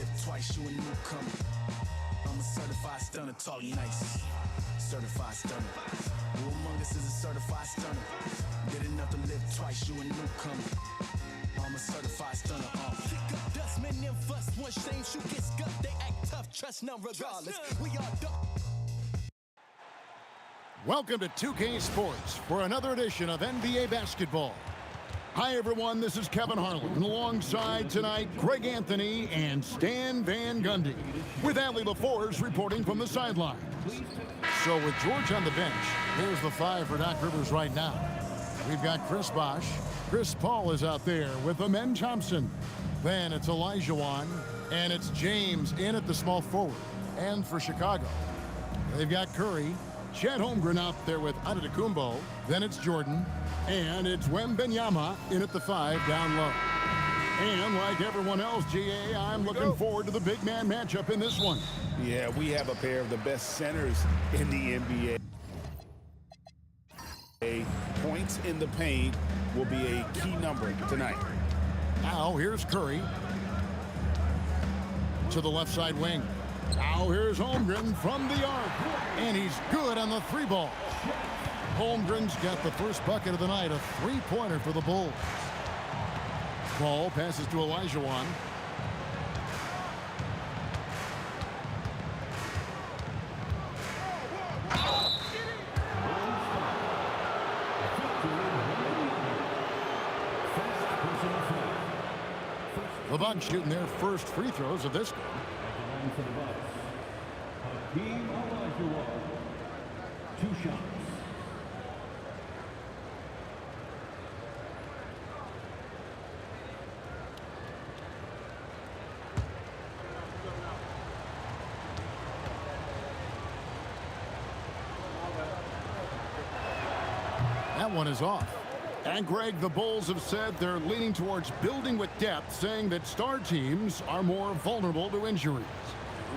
live twice, you a newcomer. I'm a certified stunner, talking nice. Certified stunner. Who among us is a certified stunner? Did enough to live twice, you a newcomer. I'm a certified stunner. Kick up dust, men them fuss. One shame, shoot get scuffed. They act tough, trust none regardless. We are done. Welcome to 2K Sports for another edition of NBA basketball. Hi everyone, this is Kevin Harlan, and alongside tonight, Greg Anthony and Stan Van Gundy, with Allie LaForce reporting from the sidelines. So with George on the bench, here's the five for Doc Rivers right now. We've got Chris Bosh. Chris Paul is out there with Amen Thompson. Then it's Elijah Wan, and it's James in at the small forward. And for Chicago, they've got Curry, Chet Holmgren out there with Antetokounmpo. Then it's Jordan, and it's Wembanyama in at the 5 down low. And like everyone else, GA, I'm looking forward to the big man matchup in this one. Yeah, we have a pair of the best centers in the NBA. Points in the paint will be a key number tonight. Now here's Curry to the left side wing. Now here's Holmgren from the arc, and he's good on the 3-ball. Holmgren's got the first bucket of the night, a 3-pointer for the Bulls. Ball passes to Elijah Wan. The Bucks shooting their first free throws of this game. For the Bucks, Hakeem Olajuwon, 2 shots. That one is off. And Greg, the Bulls have said they're leaning towards building with depth, saying that star teams are more vulnerable to injuries.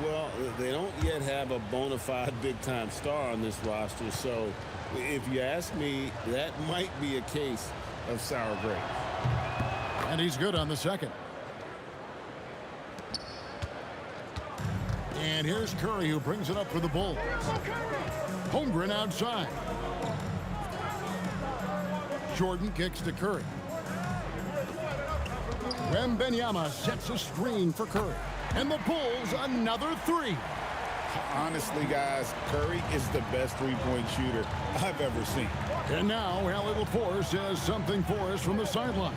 Well, they don't yet have a bona fide big-time star on this roster, so if you ask me, that might be a case of sour grapes. And he's good on the second. And here's Curry, who brings it up for the Bulls. Holmgren outside. Jordan kicks to Curry. Wembanyama sets a screen for Curry. And the Bulls another 3. Honestly, guys, Curry is the best three-point shooter I've ever seen. And now, Allie LaForce has something for us from the sideline.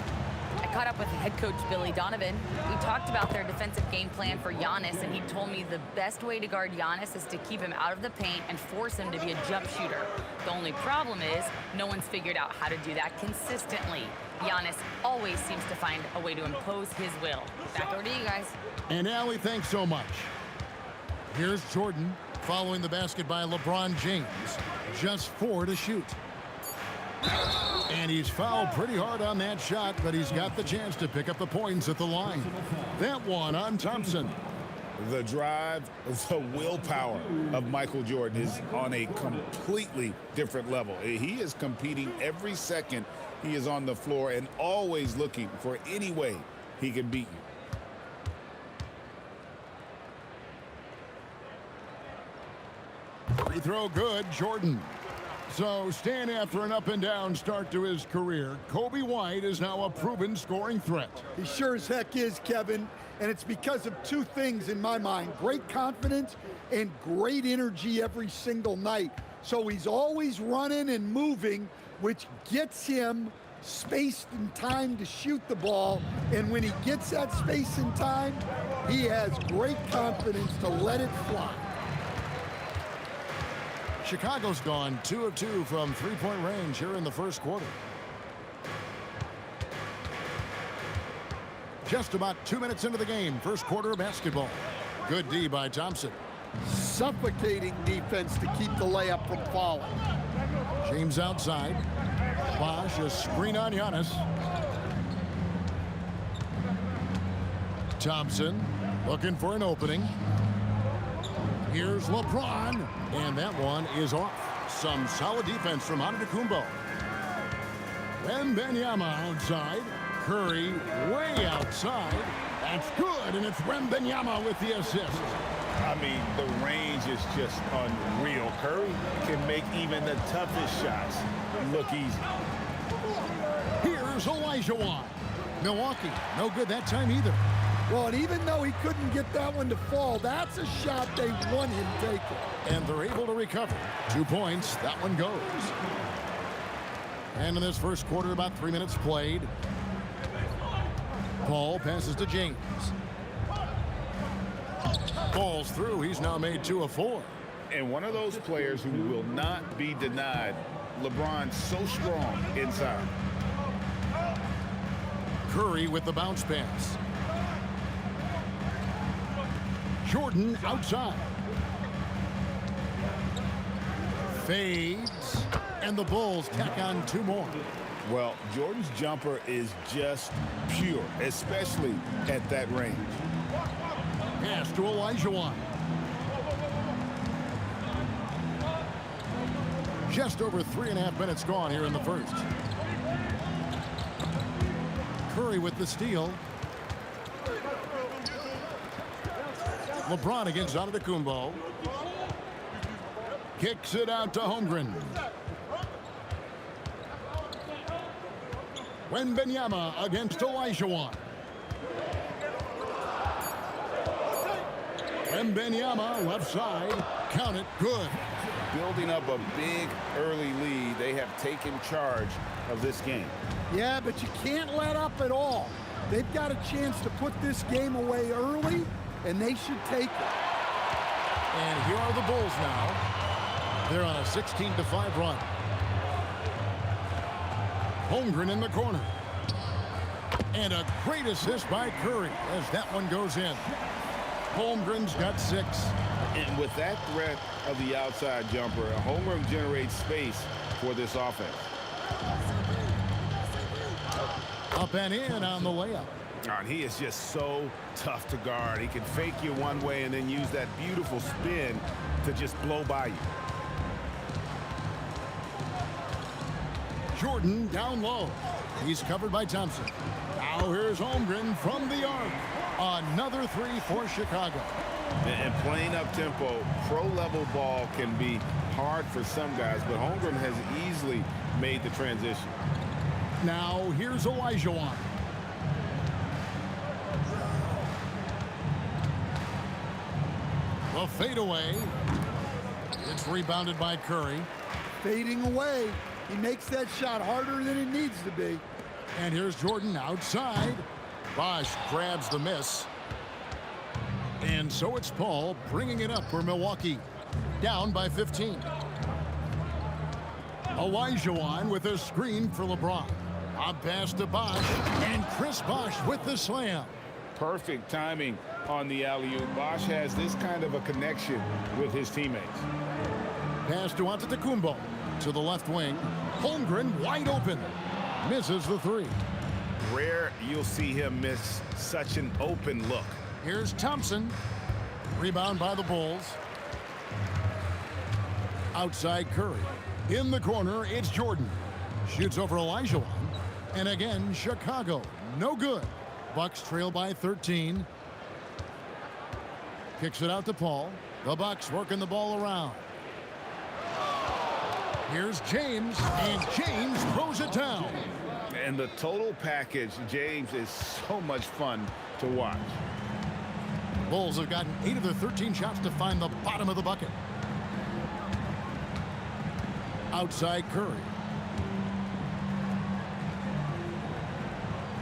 I caught up with head coach Billy Donovan. We talked about their defensive game plan for Giannis, and he told me the best way to guard Giannis is to keep him out of the paint and force him to be a jump shooter. The only problem is no one's figured out how to do that consistently. Giannis always seems to find a way to impose his will. Back over to you guys. And Allie, thanks so much. Here's Jordan following the basket by LeBron James. Just 4 to shoot. And he's fouled pretty hard on that shot, but he's got the chance to pick up the points at the line. That one on Thompson. The drive, the willpower of Michael Jordan is on a completely different level. He is competing every second he is on the floor and always looking for any way he can beat you. Free throw good, Jordan. So, Stan, after an up-and-down start to his career, Kobe White is now a proven scoring threat. He sure as heck is, Kevin, and it's because of 2 things in my mind. Great confidence and great energy every single night. So he's always running and moving, which gets him space and time to shoot the ball. And when he gets that space and time, he has great confidence to let it fly. Chicago's gone 2 of 2 from 3-point range here in the first quarter. Just about 2 minutes into the game, first quarter of basketball. Good D by Thompson. Suffocating defense to keep the layup from falling. James outside. Bosh, a screen on Giannis. Thompson looking for an opening. Here's LeBron, and that one is off. Some solid defense from Antetokounmpo. Wembanyama outside. Curry way outside. That's good, and it's Wembanyama with the assist. I mean, the range is just unreal. Curry can make even the toughest shots look easy. Here's Olajuwon. Milwaukee, no good that time either. Well, and even though he couldn't get that one to fall, that's a shot they want him taking. And they're able to recover. 2 points, that one goes. And in this first quarter, about 3 minutes played. Paul passes to James. Falls through. He's now made 2 of 4. And one of those players who will not be denied. LeBron's so strong inside. Curry with the bounce pass. Jordan outside. Fades. And the Bulls tack on 2 more. Well, Jordan's jumper is just pure, especially at that range. Pass to Olajuwon. Just over 3.5 minutes gone here in the first. Curry with the steal. LeBron against Antetokounmpo. Kicks it out to Holmgren. Wembanyama against Olajuwon. Wembanyama left side. Count it. Good. Building up a big early lead, they have taken charge of this game. Yeah, but you can't let up at all. They've got a chance to put this game away early, and they should take it. And here are the Bulls now. They're on a 16-5 run. Holmgren in the corner. And a great assist by Curry as that one goes in. Holmgren's got 6. And with that threat of the outside jumper, Holmgren generates space for this offense. Up and in on the layup. And he is just so tough to guard. He can fake you one way and then use that beautiful spin to just blow by you. Jordan down low. He's covered by Thompson. Now here's Holmgren from the arc. Another 3 for Chicago. And playing up tempo, pro-level ball can be hard for some guys, but Holmgren has easily made the transition. Now here's Olajuwon. The fadeaway. It's rebounded by Curry. Fading away. He makes that shot harder than it needs to be. And here's Jordan outside. Bosch grabs the miss. And so it's Paul bringing it up for Milwaukee. Down by 15. Olajuwon with a screen for LeBron. A pass to Bosch. And Chris Bosch with the slam. Perfect timing on the alley-oop. Bosch has this kind of a connection with his teammates. Pass to Antetokounmpo. To the left wing. Holmgren wide open. Misses the 3. Rare you'll see him miss such an open look. Here's Thompson. Rebound by the Bulls. Outside Curry. In the corner, it's Jordan. Shoots over Olajuwon. And again, Chicago. No good. Bucks trail by 13. Kicks it out to Paul. The Bucks working the ball around. Here's James, and James throws it down. And the total package, James, is so much fun to watch. Bulls have gotten 8 of their 13 shots to find the bottom of the bucket. Outside Curry.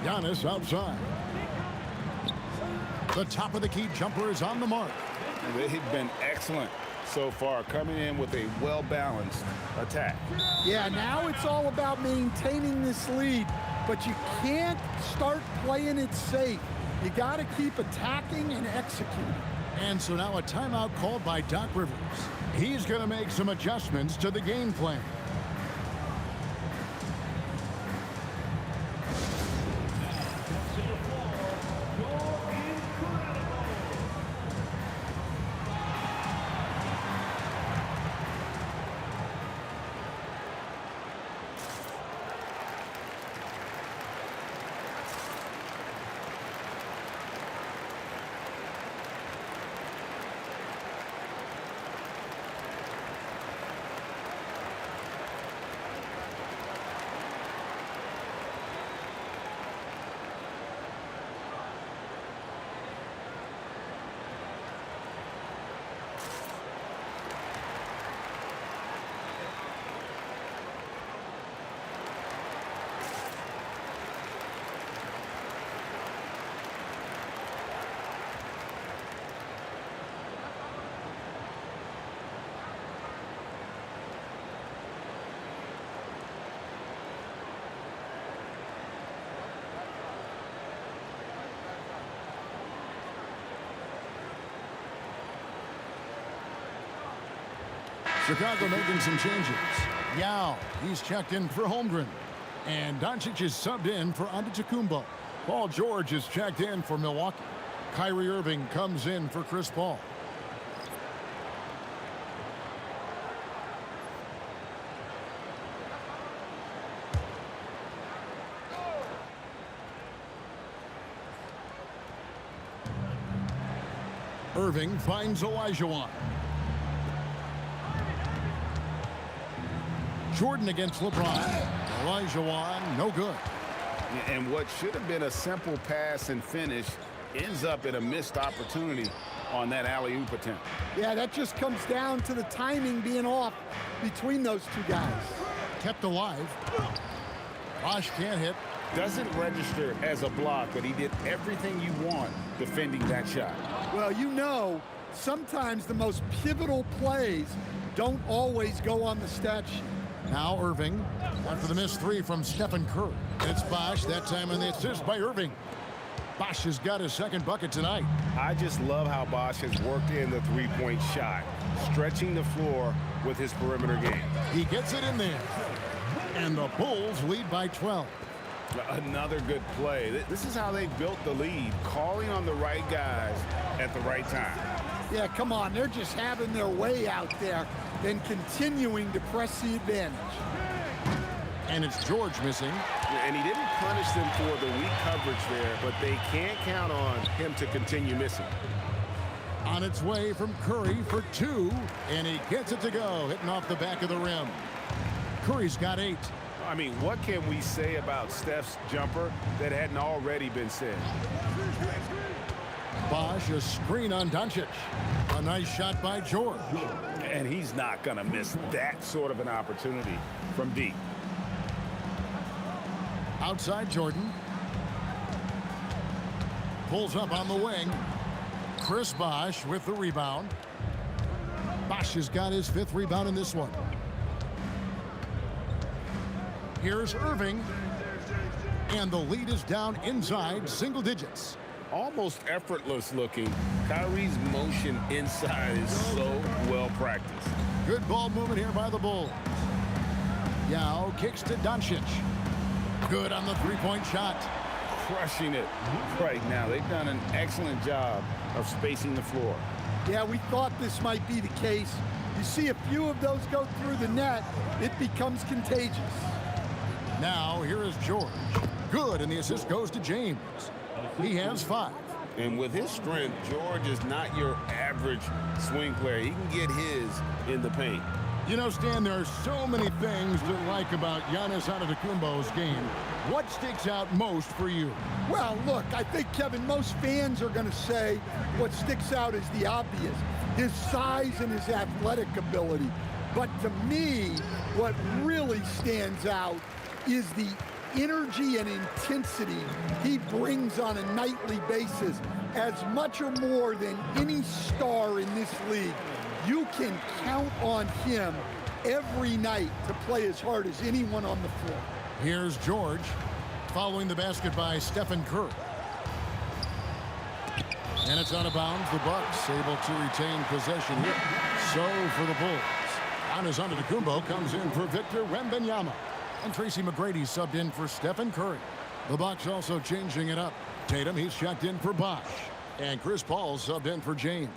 Giannis outside. The top of the key jumper is on the mark. They've been excellent so far, coming in with a well-balanced attack. Yeah, now it's all about maintaining this lead, but you can't start playing it safe. You got to keep attacking and executing. And so now a timeout called by Doc Rivers. He's going to make some adjustments to the game plan. Chicago making some changes. Yao, he's checked in for Holmgren. And Doncic is subbed in for Antetokounmpo. Paul George is checked in for Milwaukee. Kyrie Irving comes in for Chris Paul. Irving finds Olajuwon. Jordan against LeBron. Olajuwon, no good. And what should have been a simple pass and finish ends up in a missed opportunity on that alley-oop attempt. Yeah, that just comes down to the timing being off between those two guys. Kept alive. Bosh can't hit. Doesn't register as a block, but he did everything you want defending that shot. Well, you know, sometimes the most pivotal plays don't always go on the stat sheet. Now Irving after the missed three from Stephen Curry. It's Bosh, that time on the assist by Irving. Bosh has got his second bucket tonight. I just love how Bosh has worked in the three-point shot, stretching the floor with his perimeter game. He gets it in there. And the Bulls lead by 12. Another good play. This is how they built the lead, calling on the right guys at the right time. Yeah, come on. They're just having their way out there and continuing to press the advantage. And it's George missing. And he didn't punish them for the weak coverage there, but they can't count on him to continue missing. On its way from Curry for two, and he gets it to go, hitting off the back of the rim. Curry's got 8. I mean, what can we say about Steph's jumper that hadn't already been said? Bosh, a screen on Doncic. A nice shot by George. And he's not going to miss that sort of an opportunity from deep. Outside Jordan. Pulls up on the wing. Chris Bosh with the rebound. Bosh has got his 5th rebound in this one. Here's Irving. And the lead is down inside single digits. Almost effortless looking. Kyrie's motion inside is so well practiced. Good ball movement here by the Bulls. Yao kicks to Doncic. Good on the three-point shot. Crushing it right now. They've done an excellent job of spacing the floor. Yeah, we thought this might be the case. You see a few of those go through the net, it becomes contagious. Now, here is George. Good, and the assist goes to James. He has 5. And with his strength, George is not your average swing player. He can get his in the paint. You know, Stan, there are so many things to like about Giannis Antetokounmpo's game. What sticks out most for you? Well, look, I think, Kevin, most fans are going to say what sticks out is the obvious, his size and his athletic ability. But to me, what really stands out is the energy and intensity he brings on a nightly basis, as much or more than any star in this league. You can count on him every night to play as hard as anyone on the floor. Here's George, following the basket by Stephen Curry. And it's out of bounds. The Bucks able to retain possession here. So for the Bulls, Giannis Antetokounmpo comes in for Victor Wembanyama. And Tracy McGrady subbed in for Stephen Curry. The Bucks also changing it up. Tatum, he's checked in for Bosh. And Chris Paul subbed in for James.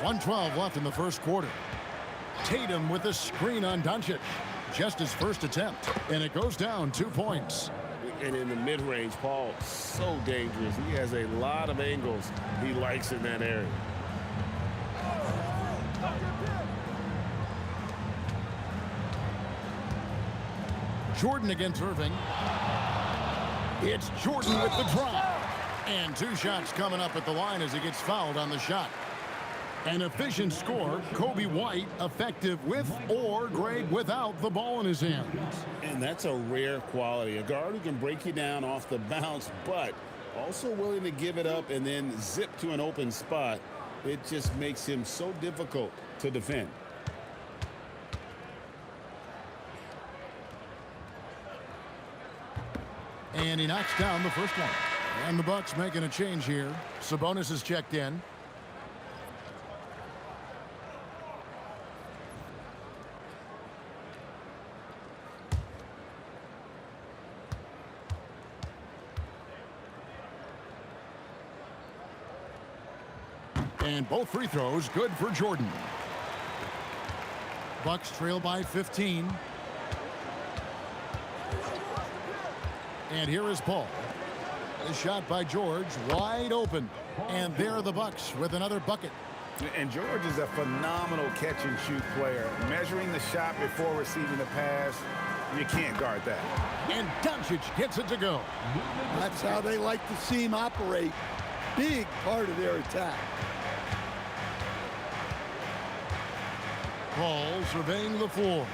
1:12 left in the first quarter. Tatum with a screen on Doncic. Just his first attempt. And it goes down 2 points. And in the mid-range, Paul, so dangerous. He has a lot of angles he likes in that area. Jordan against Irving. It's Jordan with the drop. And 2 shots coming up at the line as he gets fouled on the shot. An efficient score. Kobe White effective with or Greg without the ball in his hands. And that's a rare quality. A guard who can break you down off the bounce, but also willing to give it up and then zip to an open spot. It just makes him so difficult to defend. And he knocks down the first one. And the Bucks making a change here. Sabonis is checked in. And both free throws good for Jordan. Bucks trail by 15. And here is Paul. The shot by George, wide open. And there are the Bucks with another bucket. And George is a phenomenal catch-and-shoot player. Measuring the shot before receiving the pass, you can't guard that. And Doncic gets it to go. That's how they like to see him operate. Big part of their attack. Paul surveying the floor.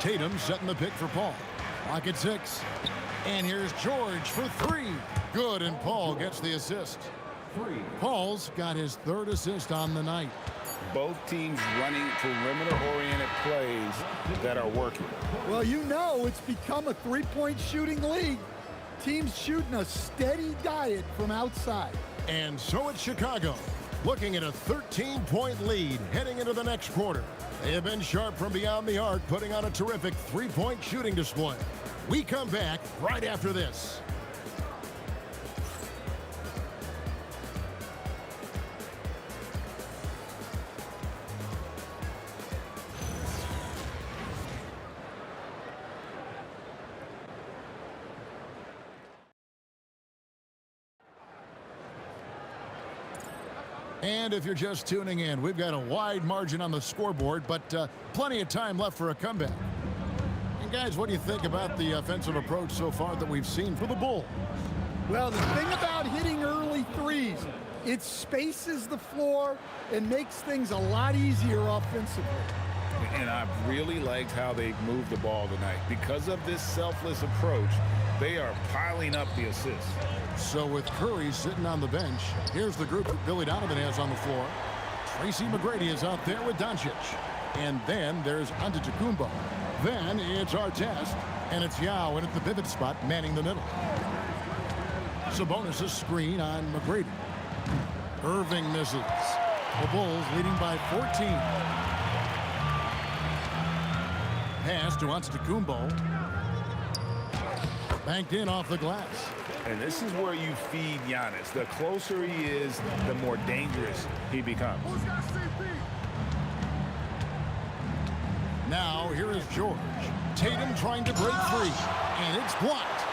Tatum setting the pick for Paul. Clock at 6. And here's George for 3. Good, and Paul gets the assist. Paul's got his 3rd assist on the night. Both teams running perimeter-oriented plays that are working. Well, you know it's become a three-point shooting league. Teams shooting a steady diet from outside. And so it's Chicago, looking at a 13-point lead heading into the next quarter. They have been sharp from beyond the arc, putting on a terrific three-point shooting display. We come back right after this. And if you're just tuning in, we've got a wide margin on the scoreboard, but plenty of time left for a comeback. And guys, what do you think about the offensive approach so far that we've seen for the Bulls? Well, the thing about hitting early threes, it spaces the floor and makes things a lot easier offensively. And I've really liked how they've moved the ball tonight. Because of this selfless approach, they are piling up the assists. So with Curry sitting on the bench, here's the group that Billy Donovan has on the floor. Tracy McGrady is out there with Doncic. And then there's Antetokounmpo. Then it's Artest, and it's Yao in at the pivot spot, manning the middle. Sabonis' screen on McGrady. Irving misses. The Bulls leading by 14. Pass to Antetokounmpo. Banked in off the glass. And this is where you feed Giannis. The closer he is, the more dangerous he becomes. Now here is George. Tatum trying to break free, and it's blocked.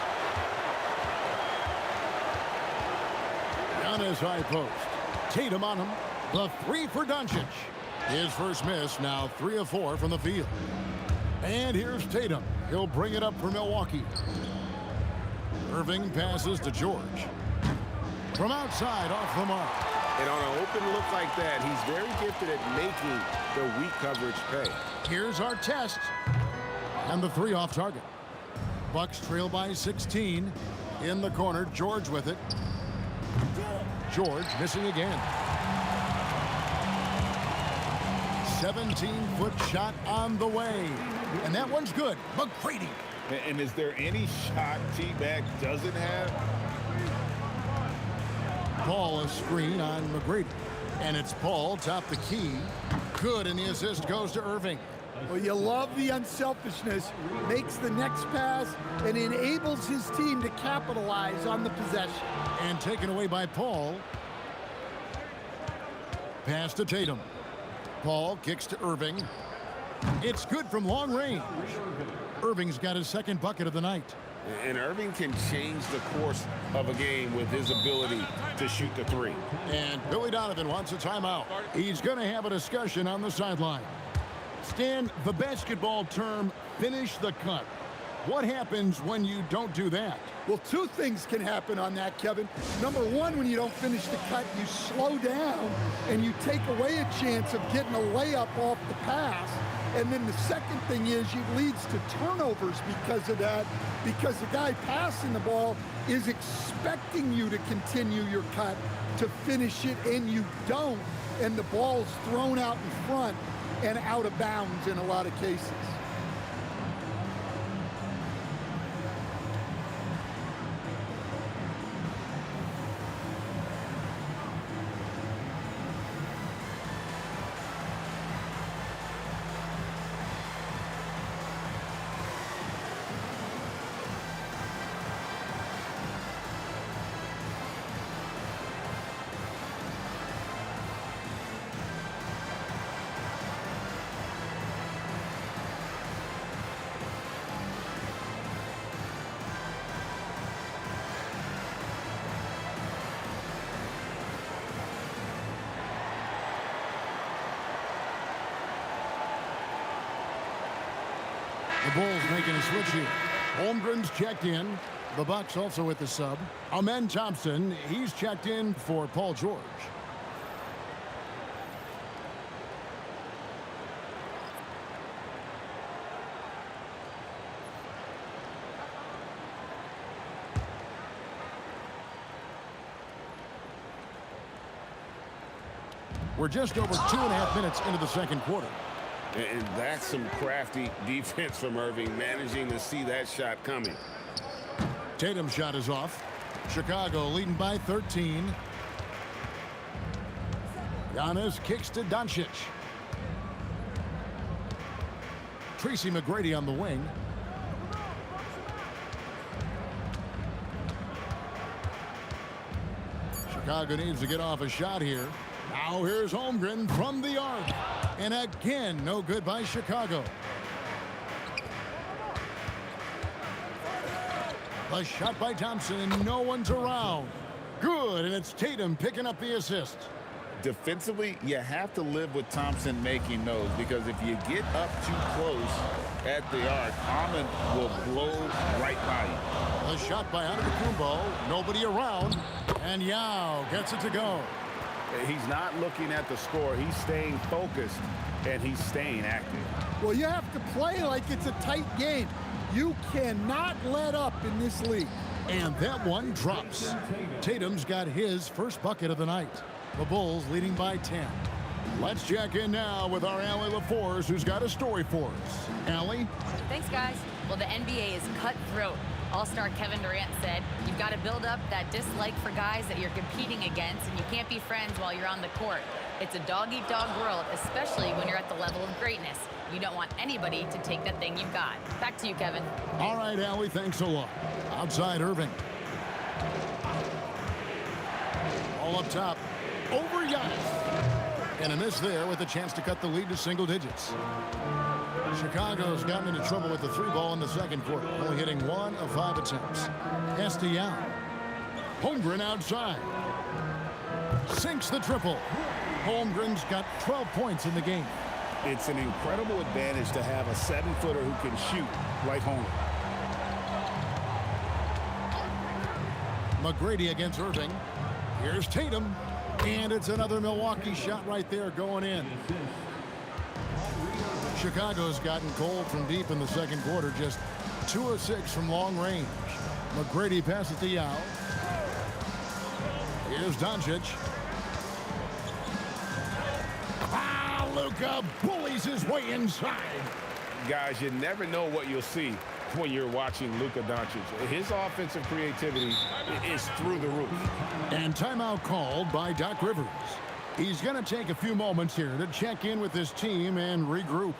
Giannis high post. Tatum on him. The 3 for Doncic. His first miss, now 3 of 4 from the field. And here's Tatum. He'll bring it up for Milwaukee. Irving passes to George. From outside, off the mark. And on an open look like that, he's very gifted at making the weak coverage pay. Here's our test. And the 3 off target. Bucks trail by 16. In the corner, George with it. George missing again. 17-foot shot on the way. And that one's good. McGrady. And is there any shot T-Mac doesn't have? Paul a screen on McGrady. And it's Paul top the key. Good, and the assist goes to Irving. Well, you love the unselfishness. Makes the next pass and enables his team to capitalize on the possession. And taken away by Paul. Pass to Tatum. Paul kicks to Irving. It's good from long range. Irving's got his 2nd bucket of the night. And Irving can change the course of a game with his ability to shoot the 3. And Billy Donovan wants a timeout. He's going to have a discussion on the sideline. Stan, the basketball term, finish the cut. What happens when you don't do that? Well, 2 things can happen on that, Kevin. Number 1, when you don't finish the cut, you slow down and you take away a chance of getting a layup off the pass. And then the second thing is it leads to turnovers because of that, because the guy passing the ball is expecting you to continue your cut to finish it, and you don't, and the ball's thrown out in front and out of bounds in a lot of cases. The Bulls making a switch here. Holmgren's checked in. The Bucks also with the sub. Amen Thompson, he's checked in for Paul George. We're just over 2.5 minutes into the second quarter. And that's some crafty defense from Irving, managing to see that shot coming. Tatum's shot is off. Chicago leading by 13. Giannis kicks to Doncic. Tracy McGrady on the wing. Chicago needs to get off a shot here. Now here's Holmgren from the arc. And again, no good by Chicago. A shot by Thompson, and no one's around. Good, and it's Tatum picking up the assist. Defensively, you have to live with Thompson making those, because if you get up too close at the arc, Ahmed will blow right by you. A shot by Antetokounmpo, nobody around, and Yao gets it to go. He's not looking at the score. He's staying focused, and he's staying active. Well, you have to play like it's a tight game. You cannot let up in this league. And that one drops. Tatum's got his first bucket of the night. The Bulls leading by 10. Let's check in now with our Allie LaForce, who's got a story for us. Allie? Thanks, guys. Well, the NBA is cutthroat. All-star Kevin Durant said, you've got to build up that dislike for guys that you're competing against, and you can't be friends while you're on the court. It's a dog-eat-dog world, especially when you're at the level of greatness. You don't want anybody to take that thing you've got. Back to you, Kevin. All right, Allie, thanks a lot. Outside Irving. All up top. Over Giannis. And a miss there with a chance to cut the lead to single digits. Chicago's gotten into trouble with the three ball in the second quarter, only hitting 1 of 5 attempts. Castellano. Holmgren outside. Sinks the triple. Holmgren's got 12 points in the game. It's an incredible advantage to have a 7-footer who can shoot like Holmgren. McGrady against Irving. Here's Tatum. And it's another Milwaukee shot right there going in. Chicago's gotten cold from deep in the second quarter, just 2 of 6 from long range. McGrady passes to Yao. Here's Doncic. Luka bullies his way inside. Guys, you never know what you'll see when you're watching Luka Doncic. His offensive creativity is through the roof. And timeout called by Doc Rivers. He's going to take a few moments here to check in with his team and regroup.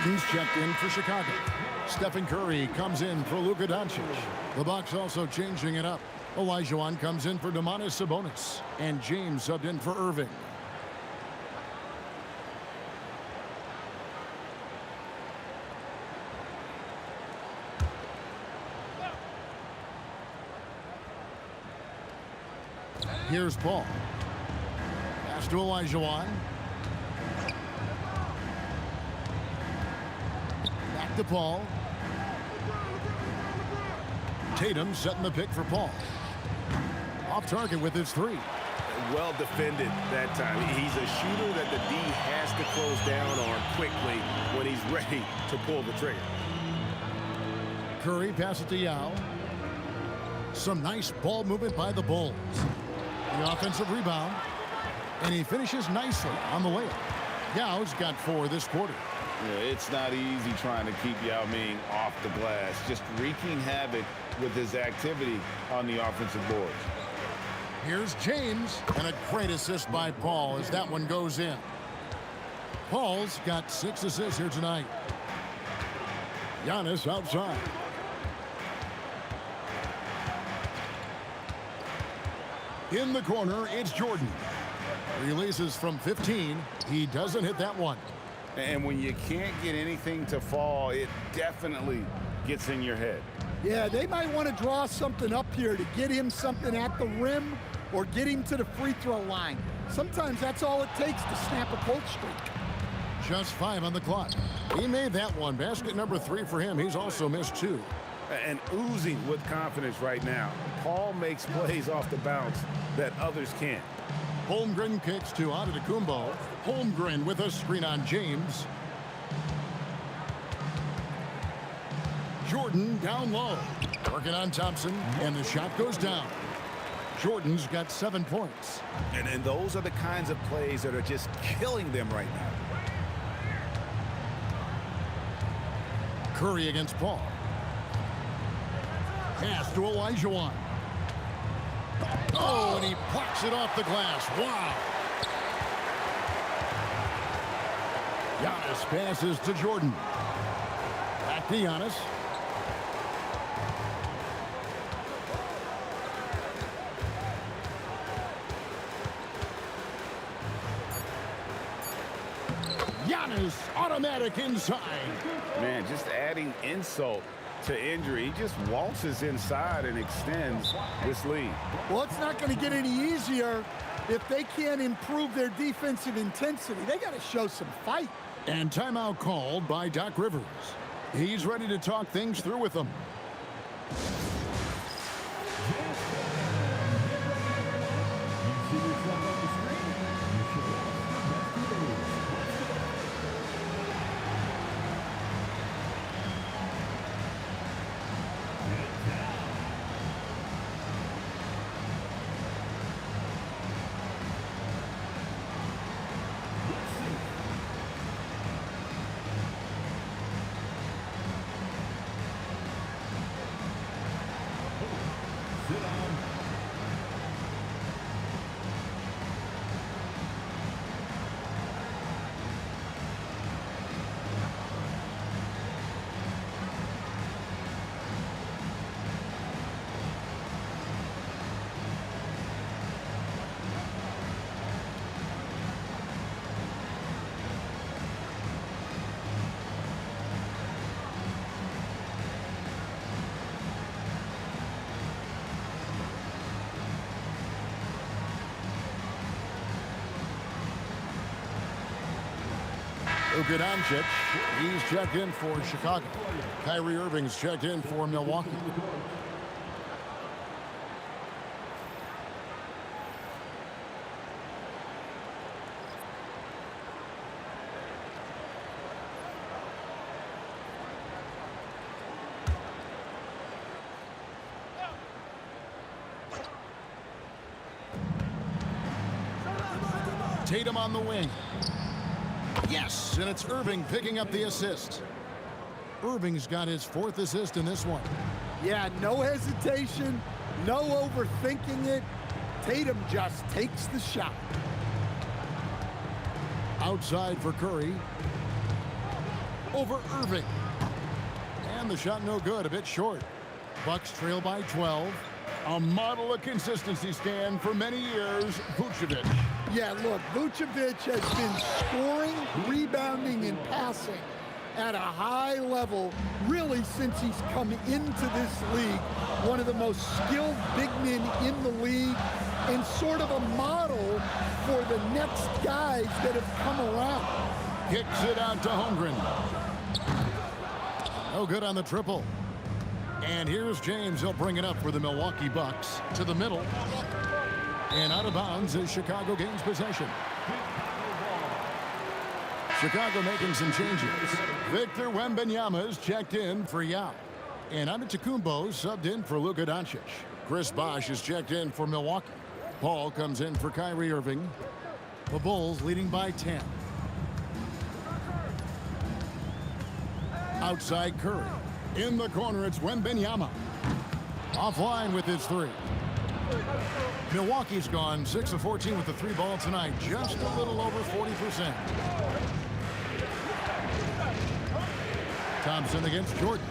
He's checked in for Chicago. Stephen Curry comes in for Luka Doncic. The Bucks also changing it up. Olajuwon comes in for Domantas Sabonis. And James subbed in for Irving. Here's Paul. Pass to Olajuwon. Back to Paul. Tatum setting the pick for Paul. Off target with his three. Well defended that time. He's a shooter that the D has to close down on quickly when he's ready to pull the trigger. Curry passes to Yao. Some nice ball movement by the Bulls. The offensive rebound. And he finishes nicely on the layup. Yao's got 4 this quarter. Yeah, it's not easy trying to keep Yao Ming off the glass. Just wreaking havoc with his activity on the offensive boards. Here's James, and a great assist by Paul as that one goes in. Paul's got 6 assists here tonight. Giannis outside. In the corner, it's Jordan. Releases from 15. He doesn't hit that one. And when you can't get anything to fall, it definitely gets in your head. Yeah, they might want to draw something up here to get him something at the rim or get him to the free throw line. Sometimes that's all it takes to snap a cold streak. Just 5 on the clock. He made that one. Basket number 3 for him. He's also missed 2. And oozing with confidence right now. Paul makes plays off the bounce that others can't. Holmgren kicks to Antetokounmpo. Holmgren with a screen on James. Jordan down low. Working on Thompson, and the shot goes down. Jordan's got 7 points. And those are the kinds of plays that are just killing them right now. Curry against Paul. Pass to Olajuwon. Oh, and he plucks it off the glass. Wow. Giannis passes to Jordan. Back to Giannis. Giannis, automatic inside. Man, just adding insult to injury. He just waltzes inside and extends this lead. Well, it's not going to get any easier if they can't improve their defensive intensity. They got to show some fight. And timeout called by Doc Rivers. He's ready to talk things through with them. Luka Doncic, he's checked in for Chicago. Kyrie Irving's checked in for Milwaukee. Tatum on the wing. Yes, and it's Irving picking up the assist. Irving's got his 4th assist in this one. Yeah, no hesitation, no overthinking it. Tatum just takes the shot. Outside for Curry. Over Irving. And the shot no good, a bit short. Bucks trail by 12. A model of consistency, Stan, for many years, Vucevic. Yeah, look, Vucevic has been scoring, rebounding, and passing at a high level really since he's come into this league. One of the most skilled big men in the league. and sort of a model for the next guys that have come around. Kicks it out to Holmgren. No good on the triple. And here's James. He'll bring it up for the Milwaukee Bucks to the middle. And out of bounds as Chicago gains possession. Chicago making some changes. Victor Wembanyama is checked in for Yao. And Antetokounmpo subbed in for Luka Doncic. Chris Bosh is checked in for Milwaukee. Paul comes in for Kyrie Irving. The Bulls leading by 10. Outside Curry. In the corner, it's Wembanyama. Offline with his three. Milwaukee's gone 6 of 14 with the three ball tonight. Just a little over 40%. Thompson against Jordan.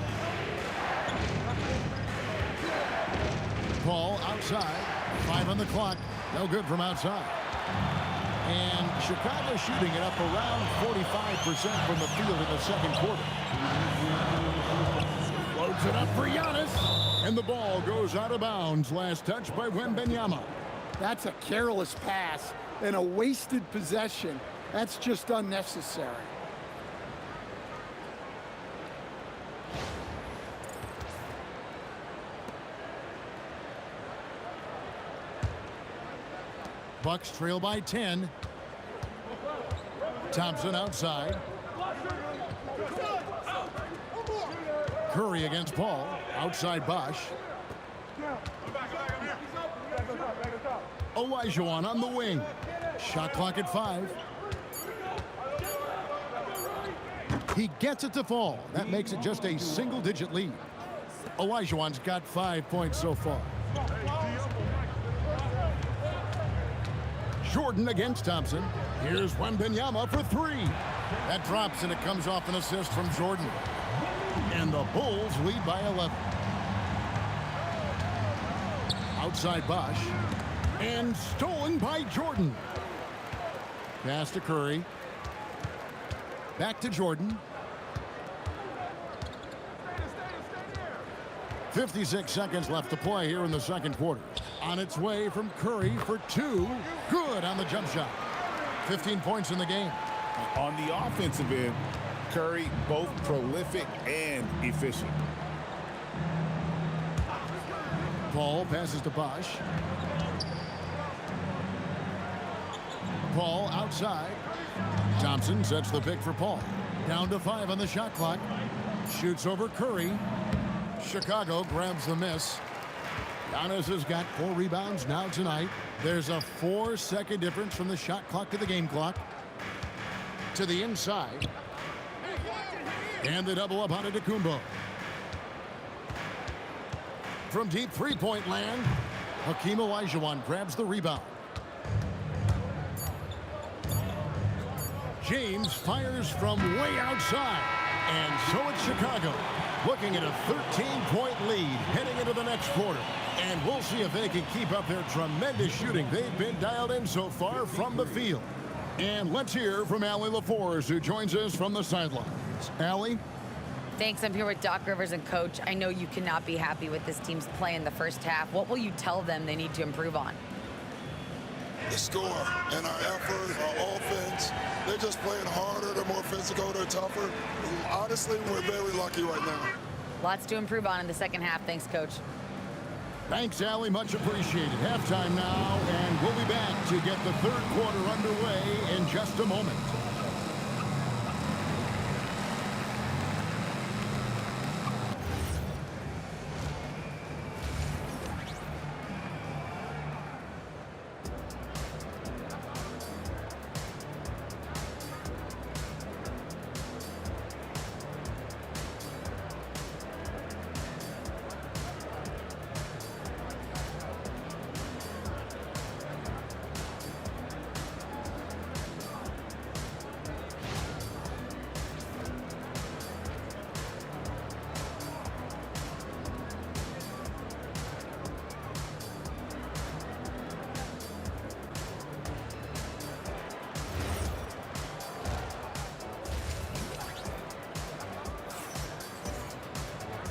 Paul outside. 5 on the clock. No good from outside. And Chicago shooting it up around 45% from the field in the second quarter. Loads it up for Giannis. And the ball goes out of bounds. Last touch by Wembanyama. That's a careless pass and a wasted possession. That's just unnecessary. Bucks trail by 10. Thompson outside. Curry against Paul. Outside Bosh. Olajuwon on the wing. Shot clock at 5. He gets it to fall. That makes it just a single-digit lead. Olajuwon's got 5 points so far. Jordan against Thompson. Here's Wembanyama for 3. That drops and it comes off an assist from Jordan. And the Bulls lead by 11. Outside Bosh. And stolen by Jordan. Pass to Curry. Back to Jordan. 56 seconds left to play here in the second quarter. On its way from Curry for 2. Good on the jump shot. 15 points in the game. On the offensive end, Curry both prolific and efficient. Paul passes to Bosh. Paul outside. Thompson sets the pick for Paul. Down to 5 on the shot clock. Shoots over Curry. Chicago grabs the miss. Giannis has got 4 rebounds now tonight. There's a 4-second difference from the shot clock to the game clock. To the inside. And the double up on Antetokounmpo. From deep three-point land, Hakeem Olajuwon grabs the rebound. James fires from way outside. And so it's Chicago looking at a 13-point lead heading into the next quarter. And we'll see if they can keep up their tremendous shooting. They've been dialed in so far from the field. And let's hear from Allie LaForce, who joins us from the sidelines. Allie? Thanks. I'm here with Doc Rivers and Coach. I know you cannot be happy with this team's play in the first half. What will you tell them they need to improve on? The score and our effort, our offense. They're just playing harder. They're more physical. They're tougher. Honestly, we're very lucky right now. Lots to improve on in the second half. Thanks, Coach. Thanks, Allie. Much appreciated. Halftime now, and we'll be back to get the third quarter underway in just a moment.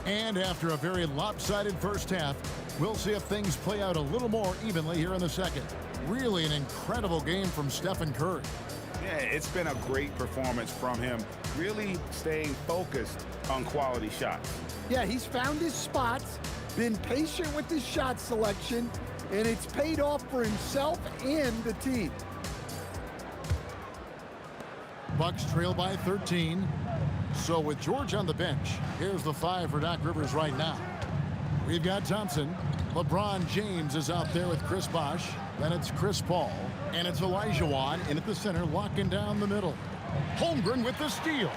And after a very lopsided first half, We'll see if things play out a little more evenly here in the second. Really an incredible game from Stephen Curry. Yeah, it's been a great performance from him, really staying focused on quality shots. Yeah, he's found his spots, been patient with his shot selection, and it's paid off for himself and the team. Bucks trail by 13. So with George on the bench, here's the 5 for Doc Rivers right now. We've got Thompson. LeBron James is out there with Chris Bosh. Then it's Chris Paul. And it's Olajuwon in at the center, locking down the middle. Holmgren with the steal.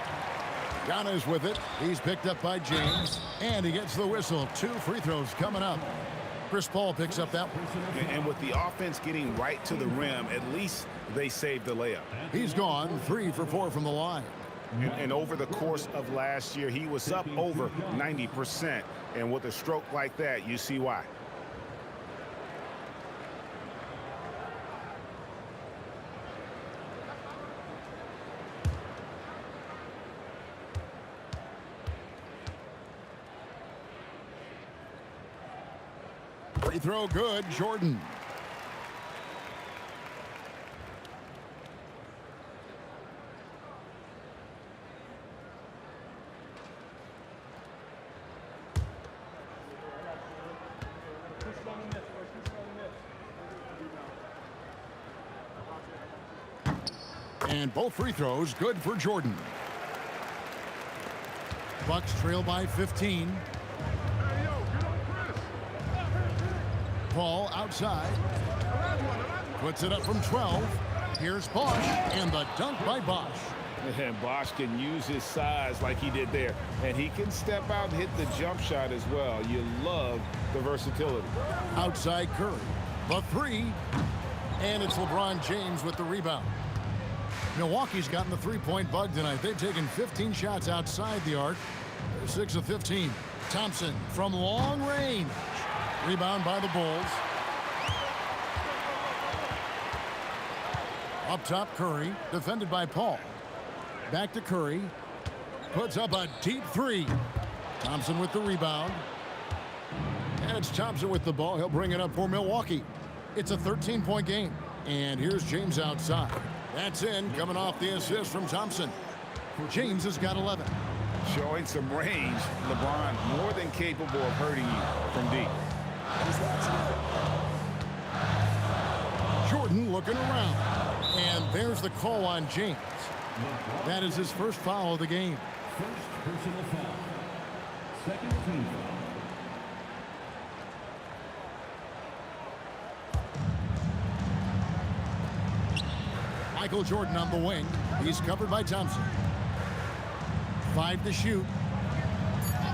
Giannis with it. He's picked up by James. And he gets the whistle. 2 free throws coming up. Chris Paul picks up that one. And with the offense getting right to the rim, at least they saved the layup. He's gone 3 for 4 from the line. And over the course of last year, he was up over 90%. And with a stroke like that, you see why. Free throw good, Jordan. And both free throws good for Jordan. Bucks trail by 15. Paul outside. Puts it up from 12. Here's Bosh, and the dunk by Bosh. And Bosh can use his size like he did there. And he can step out and hit the jump shot as well. You love the versatility. Outside Curry. The 3. And it's LeBron James with the rebound. Milwaukee's gotten the three-point bug tonight. They've taken 15 shots outside the arc. They're 6 of 15. Thompson from long range. Rebound by the Bulls. Up top, Curry, defended by Paul. Back to Curry. Puts up a deep 3. Thompson with the rebound. And it's Thompson with the ball. He'll bring it up for Milwaukee. It's a 13-point game. And here's James outside. That's in, coming off the assist from Thompson. James has got 11. Showing some range, LeBron more than capable of hurting you from deep. Jordan looking around. And there's the call on James. That is his first foul of the game. First personal foul. Second team foul. Michael Jordan on the wing. He's covered by Thompson. 5 to shoot.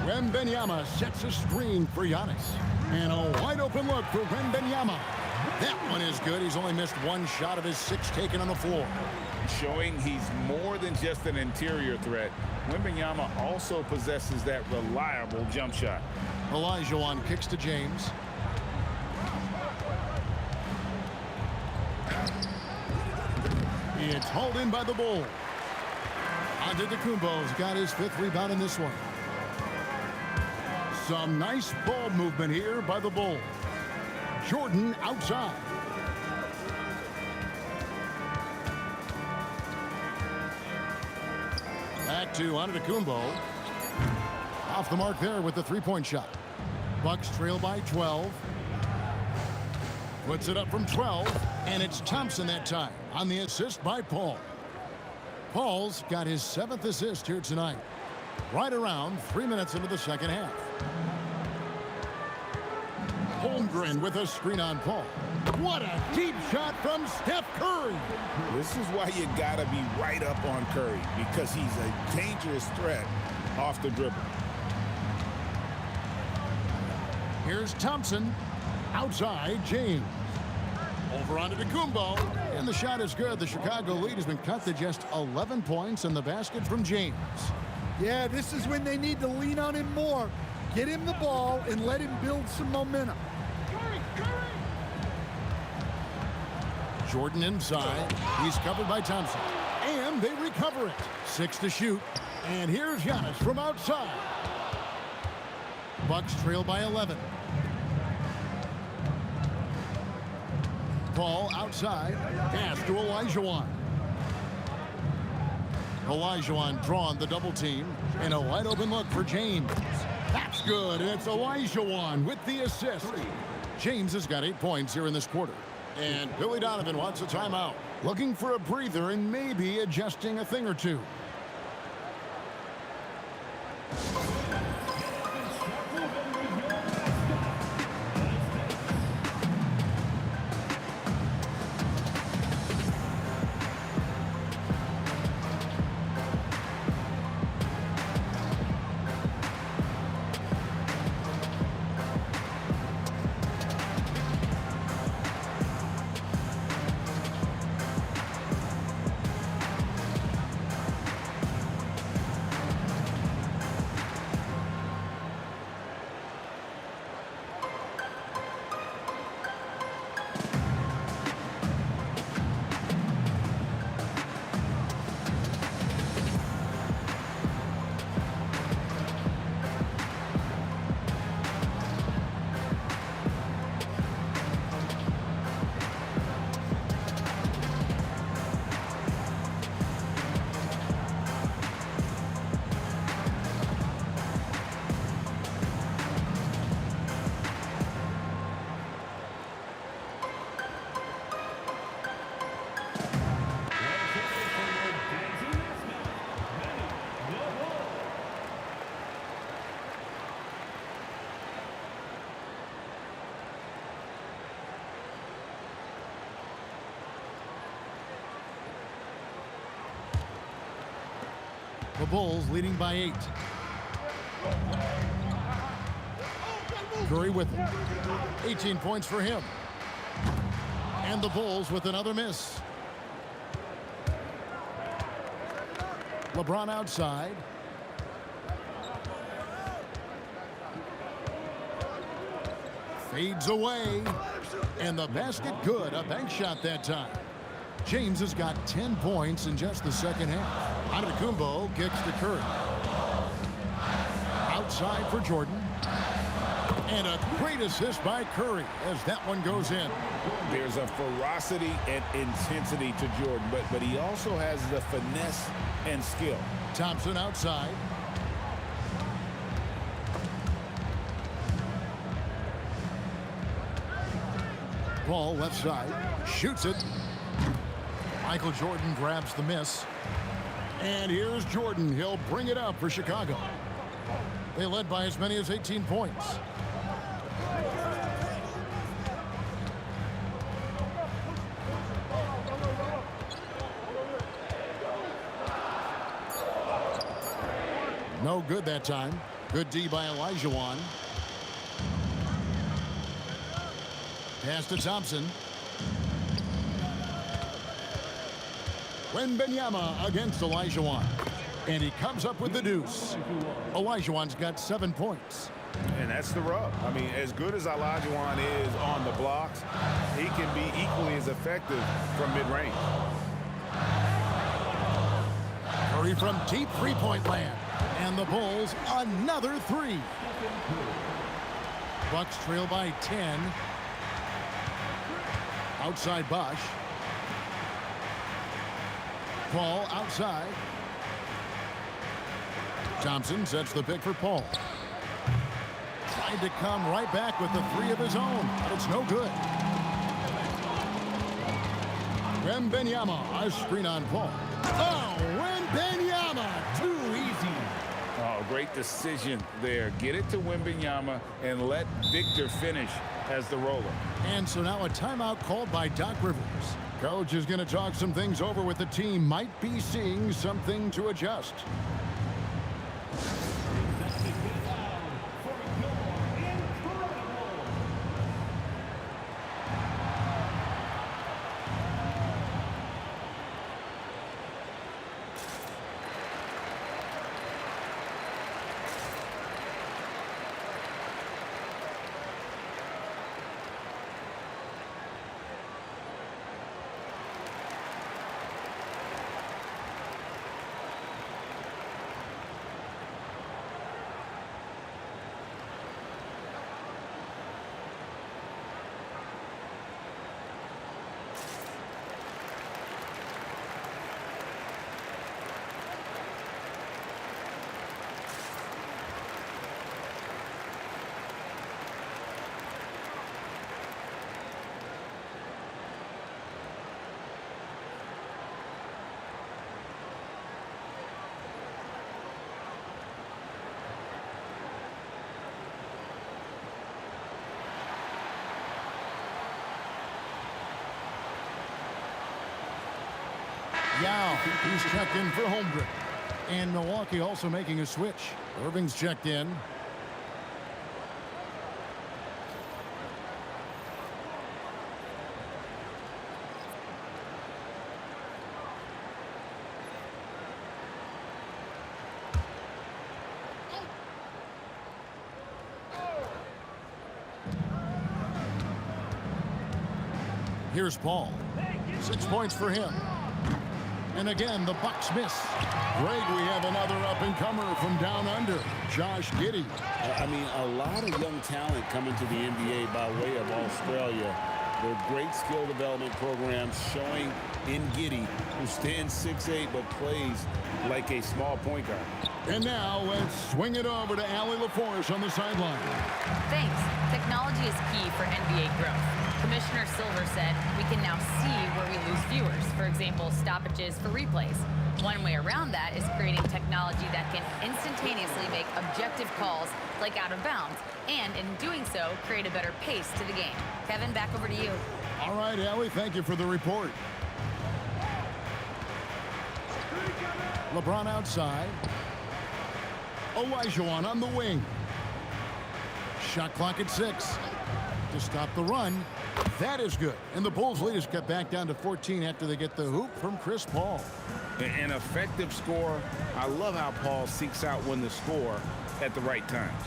Wembanyama sets a screen for Giannis. And a wide open look for Wembanyama. That one is good. He's only missed 1 shot of his 6 taken on the floor. Showing he's more than just an interior threat. Wembanyama also possesses that reliable jump shot. Olajuwon kicks to James. It's hauled in by the Bulls. Antetokounmpo's got his 5th rebound in this one. Some nice ball movement here by the Bulls. Jordan outside. Back to Antetokounmpo. Off the mark there with the 3-point shot. Bucks trail by 12. Puts it up from 12, and it's Thompson that time on the assist by Paul. Paul's got his 7th assist here tonight. Right around 3 minutes into the second half. Holmgren with a screen on Paul. What a deep shot from Steph Curry. This is why you gotta be right up on Curry, because he's a dangerous threat off the dribble. Here's Thompson. Outside, James. Over onto Antetokounmpo, and the shot is good. The Chicago lead has been cut to just 11 points, and the basket from James. Yeah, this is when they need to lean on him more. Get him the ball and let him build some momentum. Jordan inside. He's covered by Thompson. And they recover it. 6 to shoot. And here's Giannis from outside. Bucks trail by 11. Ball outside. Pass to Olajuwon. Olajuwon drawn the double team. And a wide open look for James. That's good, and it's Olajuwon with the assist. James has got 8 points here in this quarter. And Billy Donovan wants a timeout. Looking for a breather and maybe adjusting a thing or two. The Bulls leading by 8. Curry with him. 18 points for him. And the Bulls with another miss. LeBron outside. Fades away. And the basket good. A bank shot that time. James has got 10 points in just the second half. Antetokounmpo kicks to Curry. Outside for Jordan. And a great assist by Curry as that one goes in. There's a ferocity and intensity to Jordan, but he also has the finesse and skill. Thompson outside. Ball left side. Shoots it. Michael Jordan grabs the miss. And here's Jordan. He'll bring it up for Chicago. They led by as many as 18 points. No good that time. Good D by Olajuwon. Pass to Thompson. Wembanyama against Olajuwon. And he comes up with the deuce. Olajuwon's got 7 points. And that's the rub. I mean, as good as Olajuwon is on the blocks, he can be equally as effective from mid-range. Curry from deep three-point land. And the Bulls another 3. Bucks trail by 10. Outside Bosch. Paul outside. Thompson sets the pick for Paul. Tried to come right back with the 3 of his own, but it's no good. Wembanyama, a screen on Paul. Oh, Wembanyama, too easy. Oh, great decision there. Get it to Wembanyama and let Victor finish as the roller. And so now a timeout called by Doc Rivers. Coach is going to talk some things over with the team. Might be seeing something to adjust. Yao, he's checked in for Holmgren. And Milwaukee also making a switch. Irving's checked in. Here's Paul. 6 points for him. And again, the Bucks miss. Greg, we have another up-and-comer from down under, Josh Giddey. I mean, a lot of young talent coming to the NBA by way of Australia. They're great skill development programs showing in Giddey, who stands 6'8", but plays like a small point guard. And now let's swing it over to Allie LaForce on the sideline. Thanks. Technology is key for NBA growth. Commissioner Silver said we can now see where we lose viewers. For example, stoppages for replays. One way around that is creating technology that can instantaneously make objective calls like out of bounds, and in doing so, create a better pace to the game. Kevin, back over to you. All right, Allie, thank you for the report. LeBron outside. Olajuwon on the wing. Shot clock at 6. To stop the run. That is good. And the Bulls lead is cut back down to 14 after they get the hoop from Chris Paul. An effective scorer. I love how Paul seeks out when to score at the right times.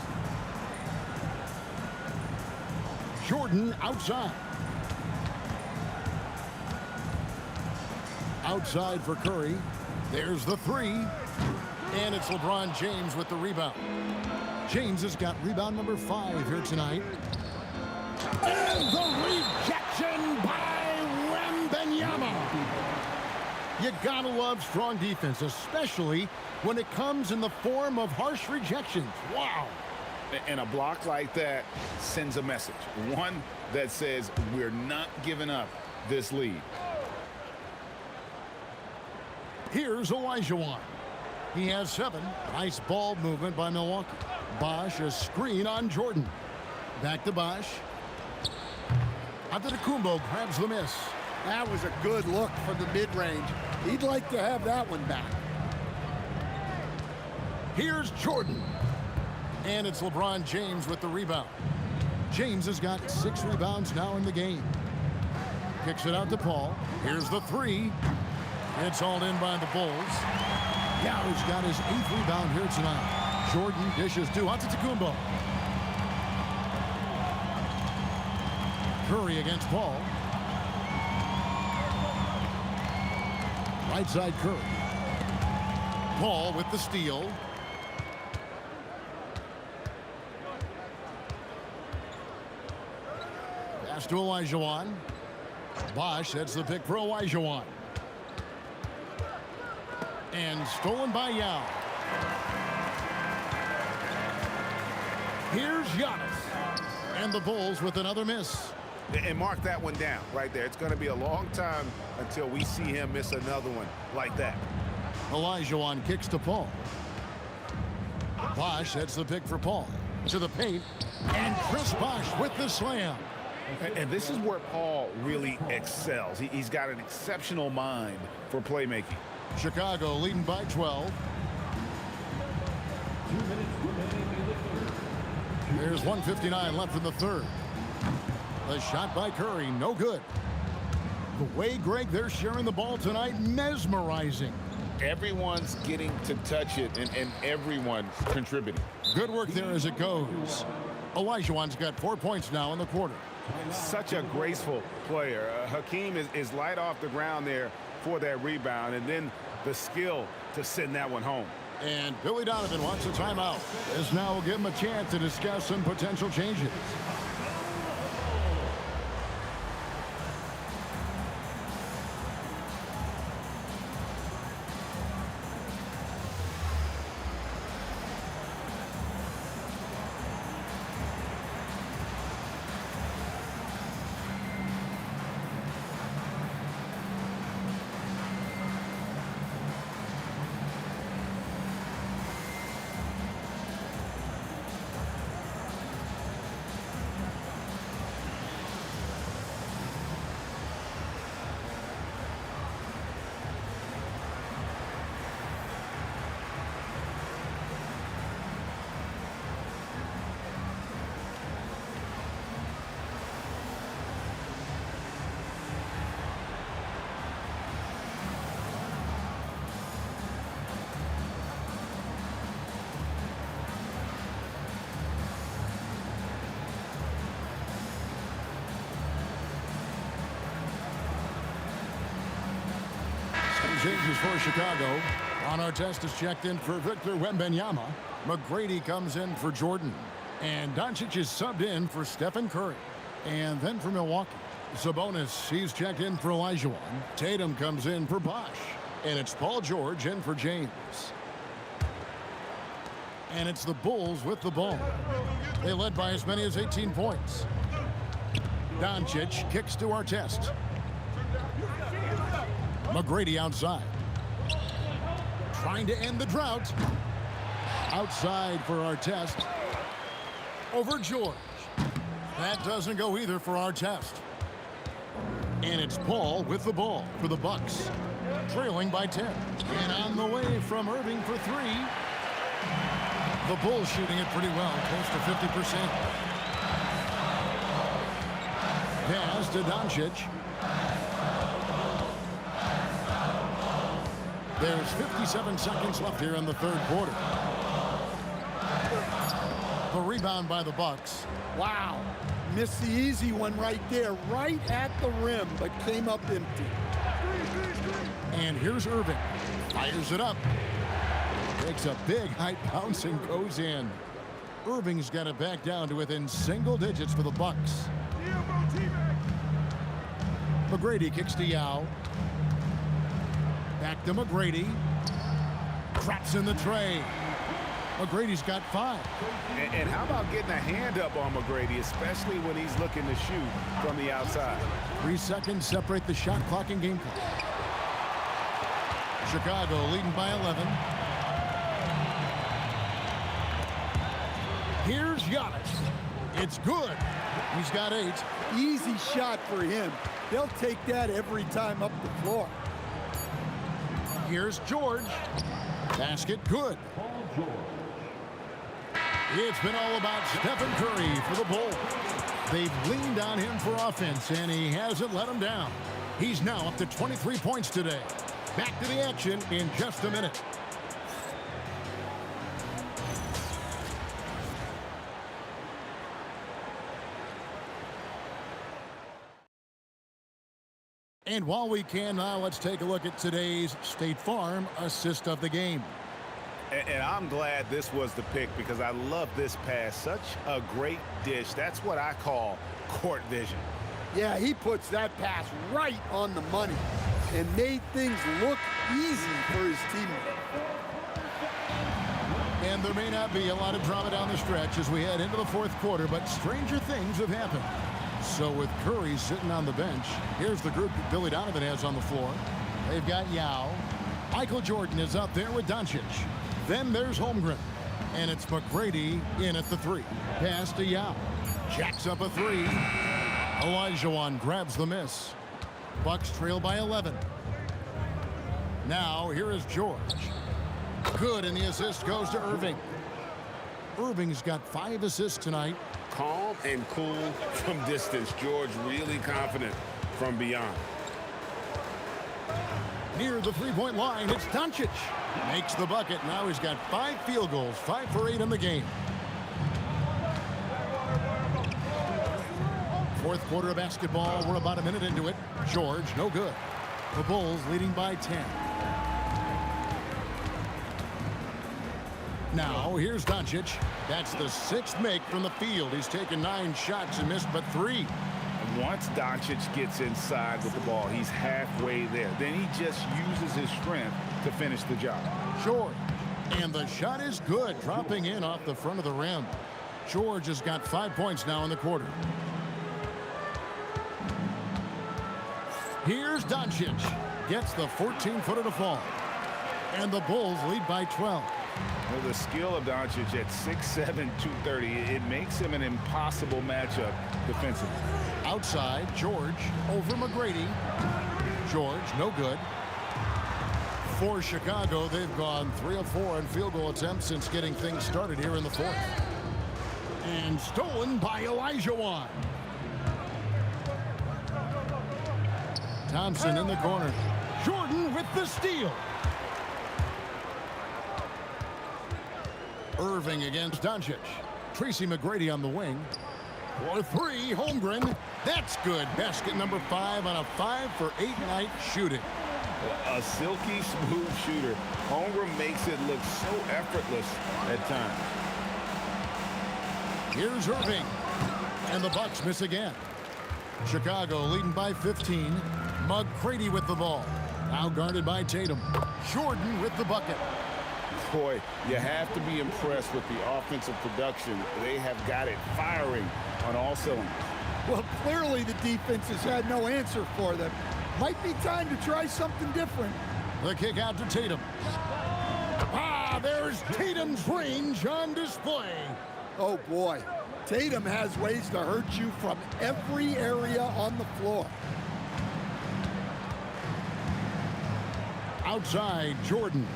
Jordan outside. Outside for Curry. There's the 3. And it's LeBron James with the rebound. James has got rebound number 5 here tonight. And the rejection by Wembanyama. You gotta love strong defense, especially when it comes in the form of harsh rejections. Wow. And a block like that sends a message. One that says we're not giving up this lead. Here's Olajuwon. He has 7. Nice ball movement by Milwaukee. Bosh, a screen on Jordan. Back to Bosh. Antetokounmpo grabs the miss. That was a good look from the mid-range. He'd like to have that one back. Here's Jordan. And it's LeBron James with the rebound. James has got 6 rebounds now in the game. Kicks it out to Paul. Here's the 3. It's hauled in by the Bulls. Yow's got his 8th rebound here tonight. Jordan dishes to Antetokounmpo. Curry against Paul. Right side Curry. Paul with the steal. Pass to Olajuwon. Bosh sets the pick for Olajuwon. And stolen by Yao. Here's Giannis. And the Bulls with another miss. And mark that one down right there. It's going to be a long time until we see him miss another one like that. Olajuwon kicks to Paul. Bosh sets the pick for Paul. To the paint. And Chris Bosh with the slam. And this is where Paul really excels. He's got an exceptional mind for playmaking. Chicago leading by 12. 2 minutes remaining in the third. There's 1:59 left in the third. The shot by Curry, no good. The way, Greg, they're sharing the ball tonight, mesmerizing. Everyone's getting to touch it, and everyone's contributing. Good work there as it goes. Olajuwon's got 4 points now in the quarter. Such a graceful player. Hakeem is light off the ground there for that rebound, and then the skill to send that one home. And Billy Donovan wants a timeout. This now will give him a chance to discuss some potential changes. changes for Chicago. On our test is checked in for Victor Wembanyama. McGrady comes in for Jordan. And Doncic is subbed in for Stephen Curry. And then for Milwaukee, Sabonis, he's checked in for Olajuwon. Tatum comes in for Bosh. And it's Paul George in for James. And it's the Bulls with the ball. They led by as many as 18 points. Doncic kicks to Artest. McGrady outside. Trying to end the drought. Outside for Artest. Over George. That doesn't go either for Artest. And it's Paul with the ball for the Bucks. Trailing by 10. And on the way from Irving for three. The Bulls shooting it pretty well, close to 50%. Pass to Doncic. There's 57 seconds left here in the third quarter. The rebound by the Bucks. Wow. Missed the easy one right there, right at the rim, but came up empty. And here's Irving. Fires it up. Takes a big height bounce and goes in. Irving's got it back down to within single digits for the Bucks. McGrady kicks to Yao. Back to McGrady. Drops in the tray. McGrady's got 5. And how about getting a hand up on McGrady, especially when he's looking to shoot from the outside? 3 seconds separate the shot clock and game clock. Chicago leading by 11. Here's Giannis. It's good. He's got 8. Easy shot for him. They'll take that every time up the floor. Here's George. Basket good. It's been all about Stephen Curry for the Bulls. They've leaned on him for offense, and he hasn't let them down. He's now up to 23 points today. Back to the action in just a minute. And while we can now, let's take a look at today's State Farm assist of the game. And I'm glad this was the pick because I love this pass. Such a great dish. That's what I call court vision. Yeah, he puts that pass right on the money and made things look easy for his teammate. And there may not be a lot of drama down the stretch as we head into the fourth quarter, but stranger things have happened. So with Curry sitting on the bench, here's the group that Billy Donovan has on the floor. They've got Yao. Michael Jordan is up there with Doncic. Then there's Holmgren. And it's McGrady in at the 3. Pass to Yao. Jacks up a 3. Olajuwon grabs the miss. Bucks trail by 11. Now here is George. Good, and the assist goes to Irving. Irving's got 5 assists tonight. Calm and cool from distance. George really confident from beyond. Near the three-point line, it's Doncic. Makes the bucket. Now he's got 5 field goals, 5 for 8 in the game. Fourth quarter of basketball. We're about a minute into it. George, no good. The Bulls leading by 10. Now, here's Doncic. That's the 6th make from the field. He's taken 9 shots and missed but 3. Once Doncic gets inside with the ball, he's halfway there. Then he just uses his strength to finish the job. George. And the shot is good, dropping in off the front of the rim. George has got 5 points now in the quarter. Here's Doncic. Gets the 14-footer to fall. And the Bulls lead by 12. Well, the skill of Doncic at 6'7", 230, it makes him an impossible matchup defensively. Outside, George over McGrady. George, no good. For Chicago, they've gone 3 of 4 on field goal attempts since getting things started here in the fourth. And stolen by Olajuwon. Thompson in the corner. Jordan with the steal. Irving against Doncic. Tracy McGrady on the wing. For 3, Holmgren. That's good. Basket number 5 on a 5 for 8 night shooting. A silky smooth shooter. Holmgren makes it look so effortless at times. Here's Irving. And the Bucks miss again. Chicago leading by 15. McCready with the ball. Now guarded by Tatum. Jordan with the bucket. Boy, you have to be impressed with the offensive production. They have got it firing on all cylinders. Well, clearly the defense has had no answer for them. Might be time to try something different. The kick out to Tatum. There's Tatum's range on display. Oh, boy. Tatum has ways to hurt you from every area on the floor. Outside, Jordan.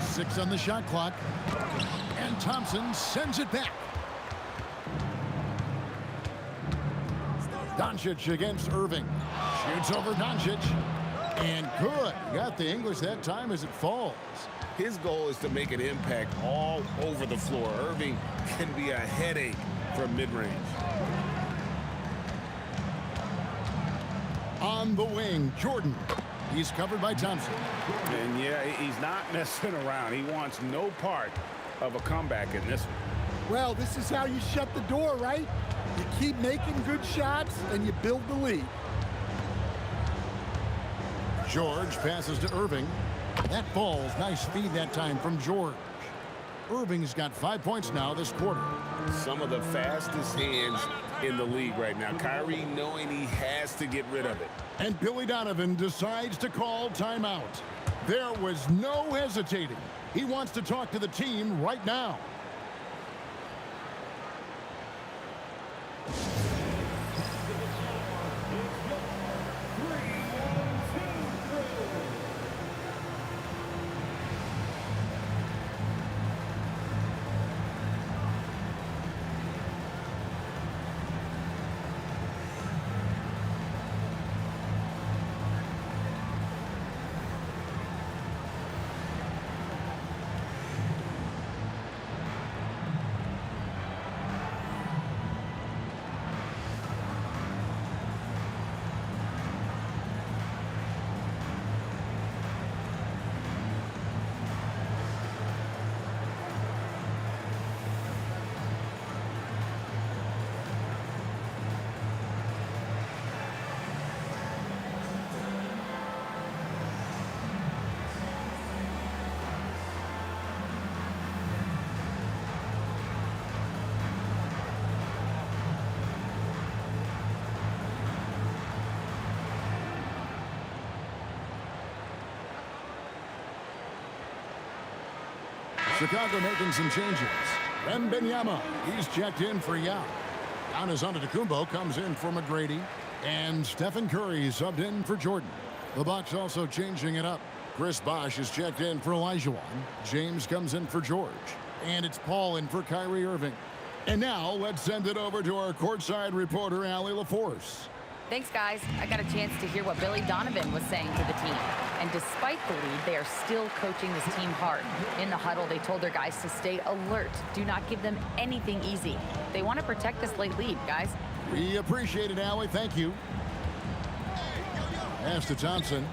Six on the shot clock. And Thompson sends it back. Doncic against Irving. Shoots over Doncic. And good. Got the English that time as it falls. His goal is to make an impact all over the floor. Irving can be a headache from mid-range. On the wing, Jordan. He's covered by Thompson. And yeah, he's not messing around. He wants no part of a comeback in this one. Well, this is how you shut the door, right? You keep making good shots and you build the lead. George passes to Irving. That falls. Nice feed that time from George. Irving's got 5 points now this quarter. Some of the fastest hands in the league right now. Kyrie knowing he has to get rid of it. And Billy Donovan decides to call timeout. There was no hesitating. He wants to talk to the team right now. Chicago making some changes. Wembanyama, he's checked in for Yao. Giannis Antetokounmpo comes in for McGrady. And Stephen Curry subbed in for Jordan. The Bucks also changing it up. Chris Bosh is checked in for Olajuwon. James comes in for George. And it's Paul in for Kyrie Irving. And now let's send it over to our courtside reporter, Allie LaForce. Thanks, guys. I got a chance to hear what Billy Donovan was saying to the team. And despite the lead, they are still coaching this team hard. In the huddle, they told their guys to stay alert. Do not give them anything easy. They want to protect this late lead, guys. We appreciate it, Allie. Thank you. Pass to Thompson.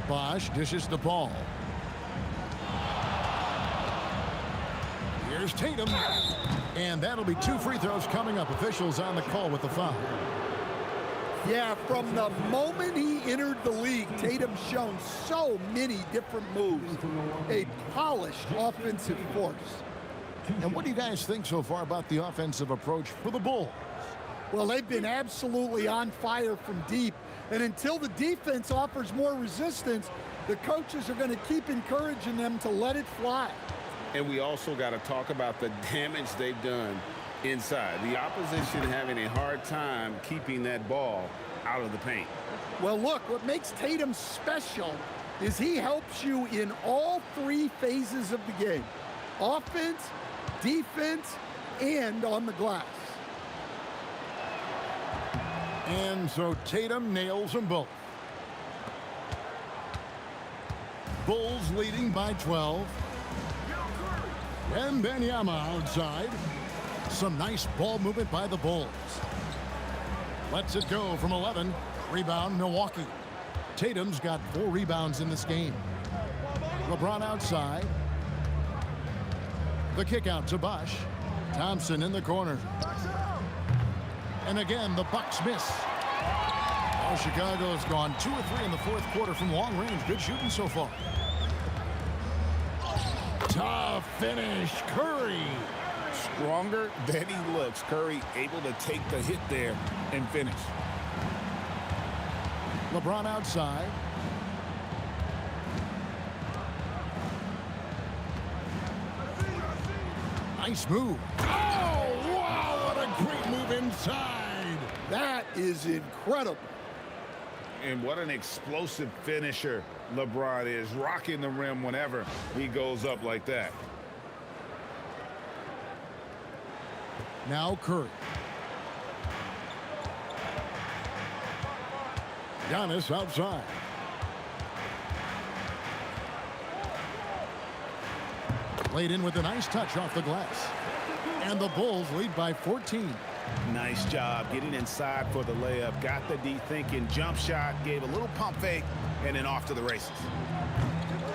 Bosh dishes the ball. Here's Tatum. And that'll be 2 free throws coming up. Officials on the call with the foul. Yeah, from the moment he entered the league, Tatum's shown so many different moves. A polished offensive force. And what do you guys think so far about the offensive approach for the Bulls? Well, they've been absolutely on fire from deep. And until the defense offers more resistance, the coaches are going to keep encouraging them to let it fly. And we also got to talk about the damage they've done inside. The opposition having a hard time keeping that ball out of the paint. Well, look, what makes Tatum special is he helps you in all 3 phases of the game. Offense, defense, and on the glass. And so Tatum nails them both. Bulls leading by 12. Wembanyama outside. Some nice ball movement by the Bulls. Lets it go from 11. Rebound, Milwaukee. Tatum's got 4 rebounds in this game. LeBron outside. The kick out to Bosh. Thompson in the corner. And again, the Bucks miss. Oh, Chicago's gone 2 or 3 in the fourth quarter from long range. Good shooting so far. Tough finish, Curry. Stronger than he looks. Curry able to take the hit there and finish. LeBron outside. Nice move. Oh, wow, what a great move inside. That is incredible. And what an explosive finisher LeBron is, rocking the rim whenever he goes up like that. Now Curry. Giannis outside. Laid in with a nice touch off the glass. And the Bulls lead by 14. Nice job getting inside for the layup. Got the D thinking. Jump shot. Gave a little pump fake. And then off to the races.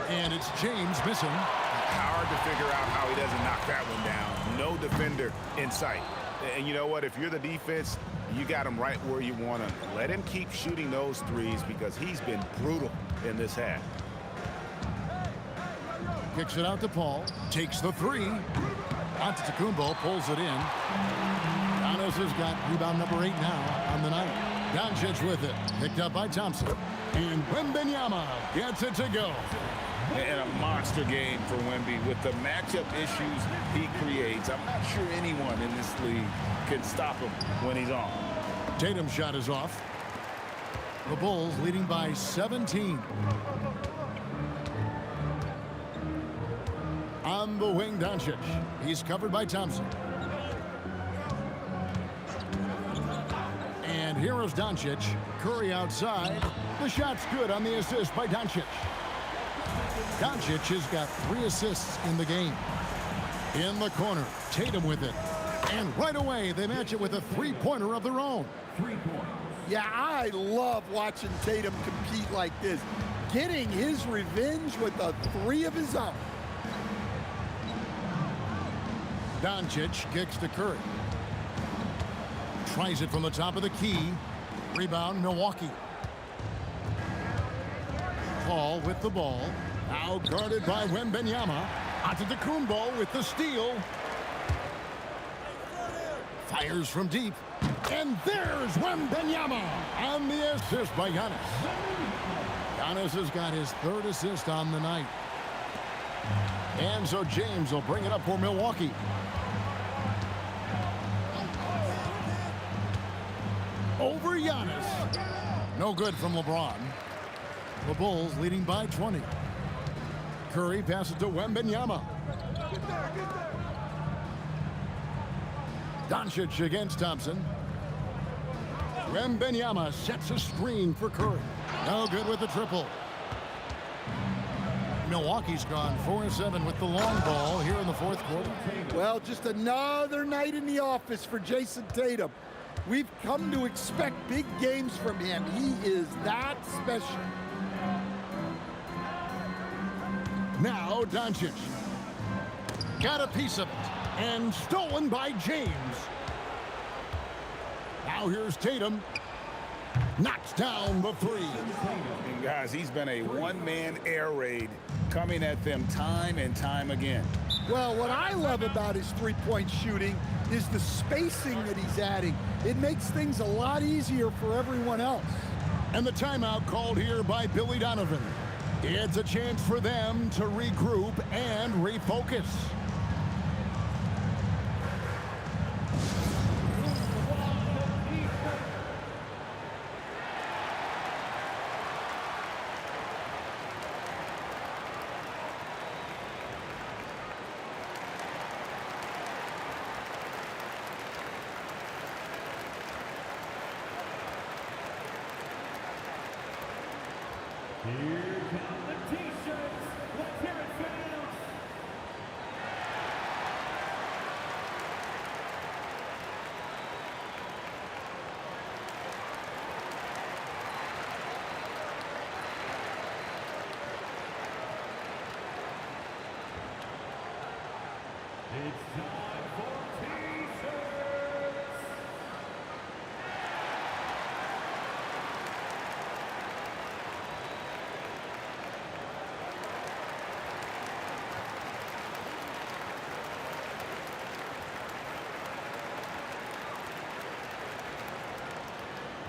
And it's James missing. Hard to figure out how he doesn't knock that one down. No defender in sight. And you know what? If you're the defense, you got him right where you want him. Let him keep shooting those threes because he's been brutal in this half. Kicks it out to Paul. Takes the 3. Antetokounmpo pulls it in. Giannis has got rebound number 8 now on the night. Doncic with it. Picked up by Thompson. And Wembanyama gets it to go. And a monster game for Wemby with the matchup issues he creates. I'm not sure anyone in this league can stop him when he's on. Tatum's shot is off. The Bulls leading by 17. On the wing, Doncic. He's covered by Thompson. And here is Doncic. Curry outside. The shot's good on the assist by Doncic. Doncic has got 3 assists in the game. In the corner, Tatum with it. And right away, they match it with a 3-pointer of their own. 3 points. Yeah, I love watching Tatum compete like this. Getting his revenge with a 3 of his own. Doncic kicks to Curry. Tries it from the top of the key. Rebound, Milwaukee. Paul with the ball. Now guarded by Wembanyama. Antetokounmpo with the steal. Fires from deep. And there's Wembanyama on the assist by Giannis. Giannis has got his 3rd assist on the night. And so James will bring it up for Milwaukee. Over Giannis. No good from LeBron. The Bulls leading by 20. Curry passes to Wembanyama. Doncic against Thompson. Wembanyama sets a screen for Curry. No good with the triple. Milwaukee's gone 4-7 with the long ball here in the fourth quarter. Well, just another night in the office for Jason Tatum. We've come to expect big games from him. He is that special. Now Doncic. Got a piece of it. And stolen by James. Now here's Tatum. Knocks down the 3. And guys, he's been a one-man air raid coming at them time and time again. Well, what I love about his three-point shooting is the spacing that he's adding. It makes things a lot easier for everyone else. And the timeout called here by Billy Donovan. It's a chance for them to regroup and refocus. Here come the T-shirts. Let's hear it, fans. time for T-shirts.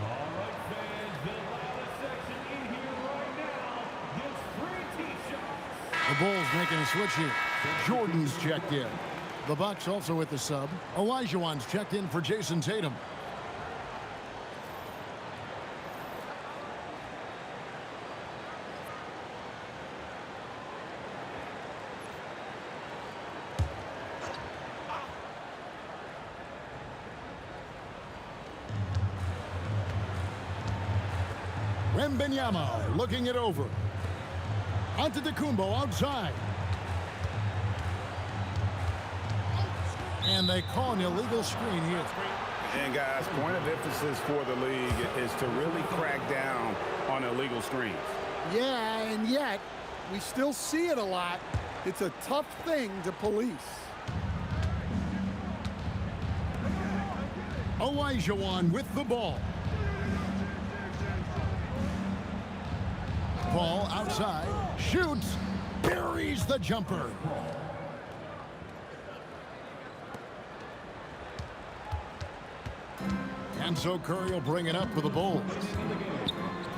All right, fans, the loudest section in here right now gets free T-shirts. The Bulls making a switch here. Jordan's checked in. The Bucks also with the sub. Olajuwon's checked in for Jason Tatum. Wembanyama looking it over. Antetokounmpo outside. And they call an illegal screen here. And guys, point of emphasis for the league is to really crack down on illegal screens. Yeah, and yet we still see it a lot. It's a tough thing to police. Olajuwon with the ball. Ball outside, shoots, buries the jumper. And so Curry will bring it up for the Bulls.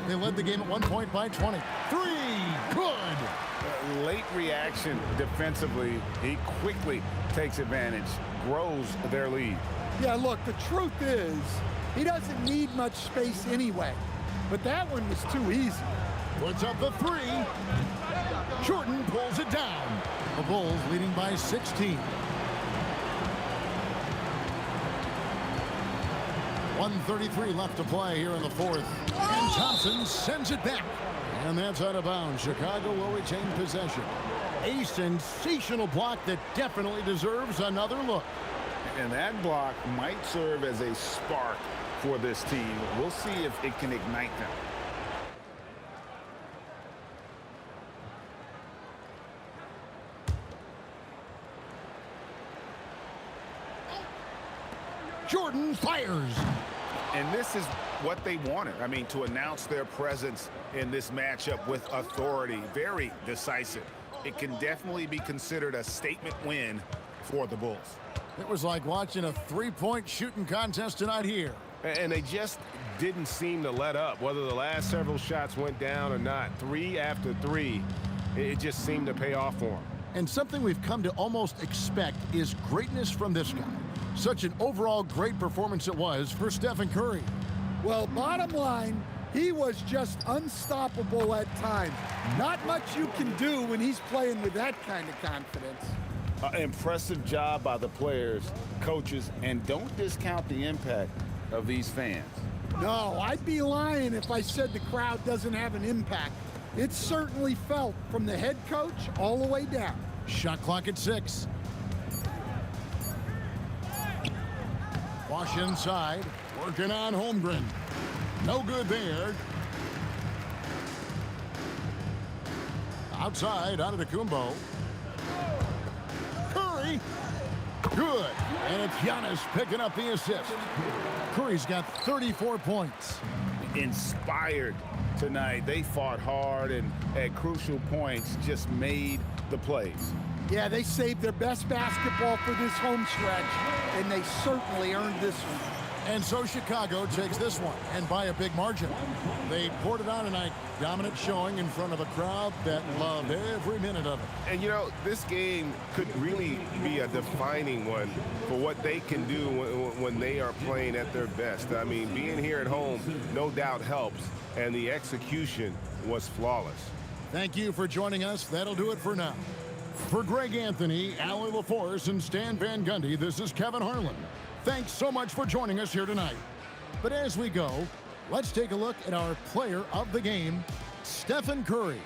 They led the game at 1 point by 20. Three, good. Late reaction defensively. He quickly takes advantage, grows their lead. Yeah, look, the truth is he doesn't need much space anyway. But that one was too easy. Puts up the three. Jordan pulls it down. The Bulls leading by 16. 1:33 left to play here in the fourth. And Thompson sends it back. And that's out of bounds. Chicago will retain possession. A sensational block that definitely deserves another look. And that block might serve as a spark for this team. We'll see if it can ignite them. Jordan fires. And this is what they wanted. I mean, to announce their presence in this matchup with authority. Very decisive. It can definitely be considered a statement win for the Bulls. It was like watching a three-point shooting contest tonight here. And they just didn't seem to let up, whether the last several shots went down or not. Three after three, it just seemed to pay off for them. And something we've come to almost expect is greatness from this guy. Such an overall great performance it was for Stephen Curry. Well, bottom line, he was just unstoppable at times. Not much you can do when he's playing with that kind of confidence. Impressive job by the players, coaches, and don't discount the impact of these fans. No, I'd be lying if I said the crowd doesn't have an impact. It's certainly felt from the head coach all the way down. Shot clock at 6. Wash inside, working on Holmgren. No good there. Outside, Antetokounmpo. Curry. Good. And it's Giannis picking up the assist. Curry's got 34 points. Inspired tonight. They fought hard and at crucial points just made the plays. Yeah, they saved their best basketball for this home stretch, and they certainly earned this one. And so Chicago takes this one, and by a big margin. They poured it on tonight. Dominant showing in front of a crowd that loved every minute of it. And, you know, this game could really be a defining one for what they can do when they are playing at their best. I mean, being here at home no doubt helps, and the execution was flawless. Thank you for joining us. That'll do it for now. For Greg Anthony, Allie LaForce, and Stan Van Gundy, this is Kevin Harlan. Thanks so much for joining us here tonight. But as we go, let's take a look at our player of the game, Stephen Curry.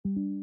you